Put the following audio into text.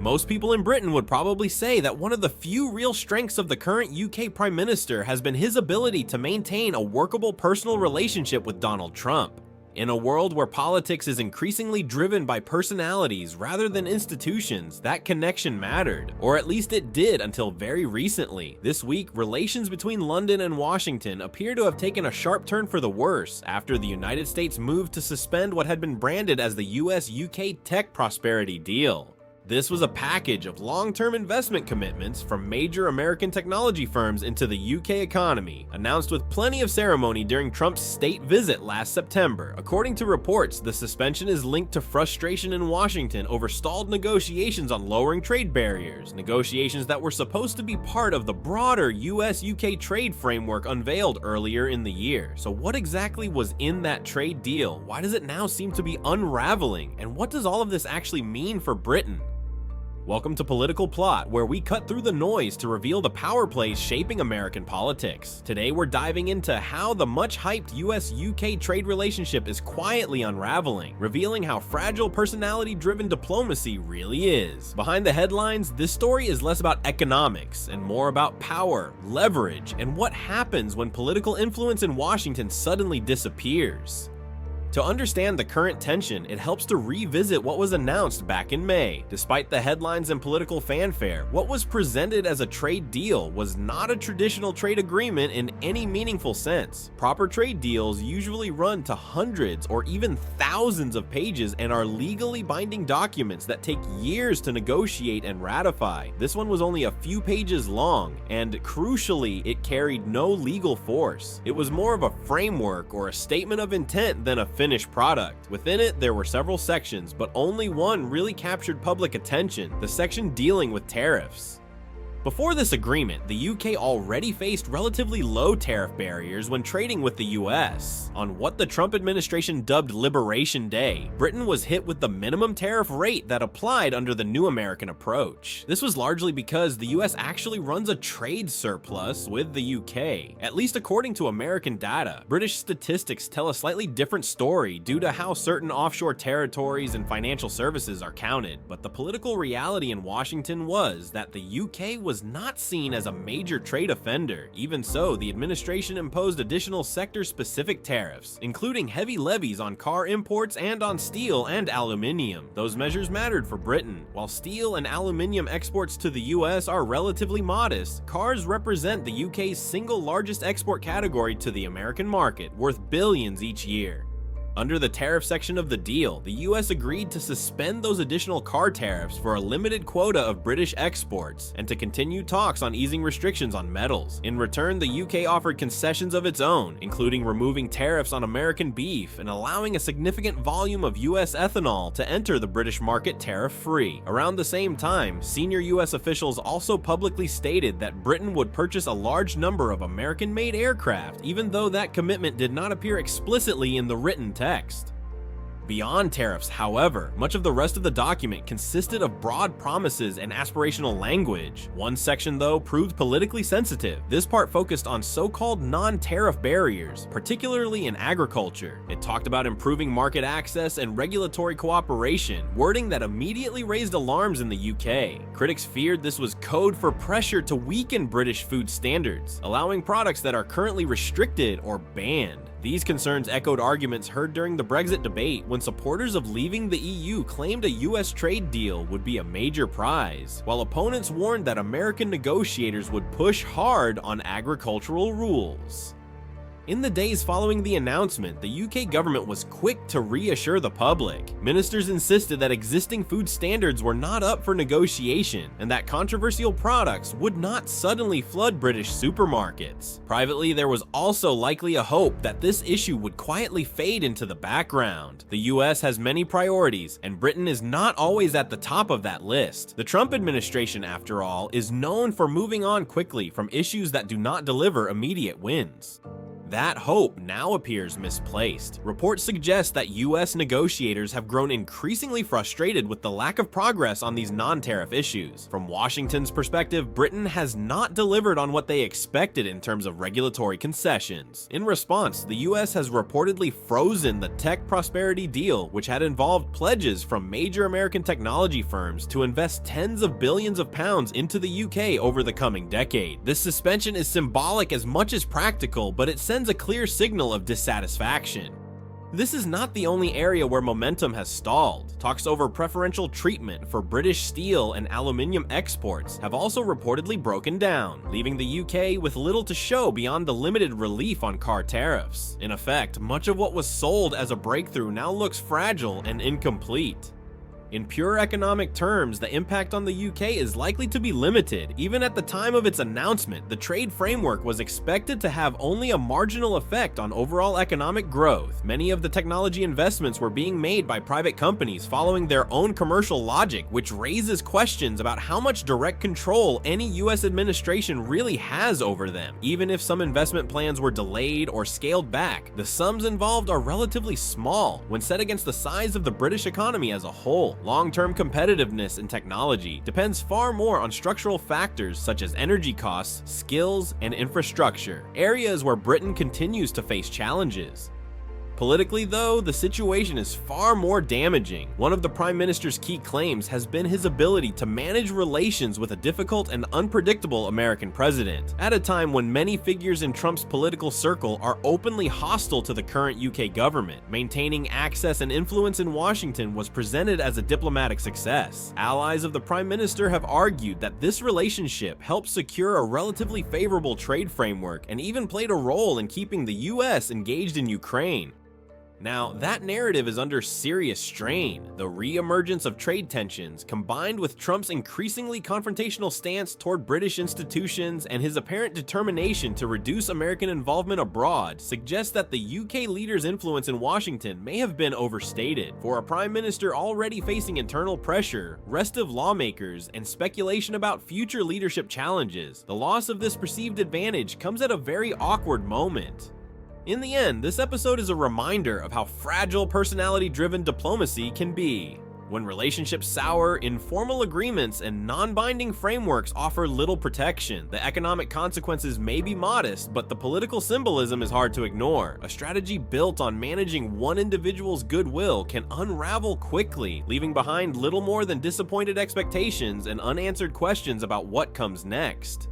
Most people in Britain would probably say that one of the few real strengths of the current UK Prime Minister has been his ability to maintain a workable personal relationship with Donald Trump. In a world where politics is increasingly driven by personalities rather than institutions, that connection mattered, or at least it did until very recently. This week, relations between London and Washington appear to have taken a sharp turn for the worse after the United States moved to suspend what had been branded as the US-UK Tech Prosperity Deal. This was a package of long-term investment commitments from major American technology firms into the UK economy, announced with plenty of ceremony during Trump's state visit last September. According to reports, the suspension is linked to frustration in Washington over stalled negotiations on lowering trade barriers, negotiations that were supposed to be part of the broader US-UK trade framework unveiled earlier in the year. So what exactly was in that trade deal? Why does it now seem to be unraveling? And what does all of this actually mean for Britain? Welcome to Political Plot, where we cut through the noise to reveal the power plays shaping American politics. Today we're diving into how the much-hyped US-UK trade relationship is quietly unraveling, revealing how fragile personality-driven diplomacy really is. Behind the headlines, this story is less about economics and more about power, leverage, and what happens when political influence in Washington suddenly disappears. To understand the current tension, it helps to revisit what was announced back in May. Despite the headlines and political fanfare, what was presented as a trade deal was not a traditional trade agreement in any meaningful sense. Proper trade deals usually run to hundreds or even thousands of pages and are legally binding documents that take years to negotiate and ratify. This one was only a few pages long, and crucially, it carried no legal force. It was more of a framework or a statement of intent than a finished product. Within it, there were several sections, but only one really captured public attention, the section dealing with tariffs. Before this agreement, the UK already faced relatively low tariff barriers when trading with the US. On what the Trump administration dubbed Liberation Day, Britain was hit with the minimum tariff rate that applied under the new American approach. This was largely because the US actually runs a trade surplus with the UK, at least according to American data. British statistics tell a slightly different story due to how certain offshore territories and financial services are counted, but the political reality in Washington was that the UK was not seen as a major trade offender. Even so, the administration imposed additional sector-specific tariffs, including heavy levies on car imports and on steel and aluminium. Those measures mattered for Britain. While steel and aluminium exports to the US are relatively modest, cars represent the UK's single largest export category to the American market, worth billions each year. Under the tariff section of the deal, the US agreed to suspend those additional car tariffs for a limited quota of British exports and to continue talks on easing restrictions on metals. In return, the UK offered concessions of its own, including removing tariffs on American beef and allowing a significant volume of US ethanol to enter the British market tariff-free. Around the same time, senior US officials also publicly stated that Britain would purchase a large number of American-made aircraft, even though that commitment did not appear explicitly in the written text. Beyond tariffs, however, much of the rest of the document consisted of broad promises and aspirational language. One section, though, proved politically sensitive. This part focused on so-called non-tariff barriers, particularly in agriculture. It talked about improving market access and regulatory cooperation, wording that immediately raised alarms in the UK. Critics feared this was code for pressure to weaken British food standards, allowing products that are currently restricted or banned. These concerns echoed arguments heard during the Brexit debate when supporters of leaving the EU claimed a US trade deal would be a major prize, while opponents warned that American negotiators would push hard on agricultural rules. In the days following the announcement, the UK government was quick to reassure the public. Ministers insisted that existing food standards were not up for negotiation and that controversial products would not suddenly flood British supermarkets. Privately, there was also likely a hope that this issue would quietly fade into the background. The US has many priorities, and Britain is not always at the top of that list. The Trump administration, after all, is known for moving on quickly from issues that do not deliver immediate wins. That hope now appears misplaced. Reports suggest that US negotiators have grown increasingly frustrated with the lack of progress on these non-tariff issues. From Washington's perspective, Britain has not delivered on what they expected in terms of regulatory concessions. In response, the US has reportedly frozen the Tech Prosperity Deal, which had involved pledges from major American technology firms to invest tens of billions of pounds into the UK over the coming decade. This suspension is symbolic as much as practical, but it sends a clear signal of dissatisfaction. This is not the only area where momentum has stalled. Talks over preferential treatment for British steel and aluminium exports have also reportedly broken down, leaving the UK with little to show beyond the limited relief on car tariffs. In effect, much of what was sold as a breakthrough now looks fragile and incomplete. In pure economic terms, the impact on the UK is likely to be limited. Even at the time of its announcement, the trade framework was expected to have only a marginal effect on overall economic growth. Many of the technology investments were being made by private companies following their own commercial logic, which raises questions about how much direct control any US administration really has over them. Even if some investment plans were delayed or scaled back, the sums involved are relatively small when set against the size of the British economy as a whole. Long-term competitiveness in technology depends far more on structural factors such as energy costs, skills, and infrastructure, areas where Britain continues to face challenges. Politically, though, the situation is far more damaging. One of the Prime Minister's key claims has been his ability to manage relations with a difficult and unpredictable American president, at a time when many figures in Trump's political circle are openly hostile to the current UK government. Maintaining access and influence in Washington was presented as a diplomatic success. Allies of the Prime Minister have argued that this relationship helped secure a relatively favorable trade framework and even played a role in keeping the US engaged in Ukraine. Now, that narrative is under serious strain. The re-emergence of trade tensions, combined with Trump's increasingly confrontational stance toward British institutions and his apparent determination to reduce American involvement abroad, suggests that the UK leader's influence in Washington may have been overstated. For a prime minister already facing internal pressure, restive lawmakers, and speculation about future leadership challenges, the loss of this perceived advantage comes at a very awkward moment. In the end, this episode is a reminder of how fragile personality-driven diplomacy can be. When relationships sour, informal agreements and non-binding frameworks offer little protection. The economic consequences may be modest, but the political symbolism is hard to ignore. A strategy built on managing one individual's goodwill can unravel quickly, leaving behind little more than disappointed expectations and unanswered questions about what comes next.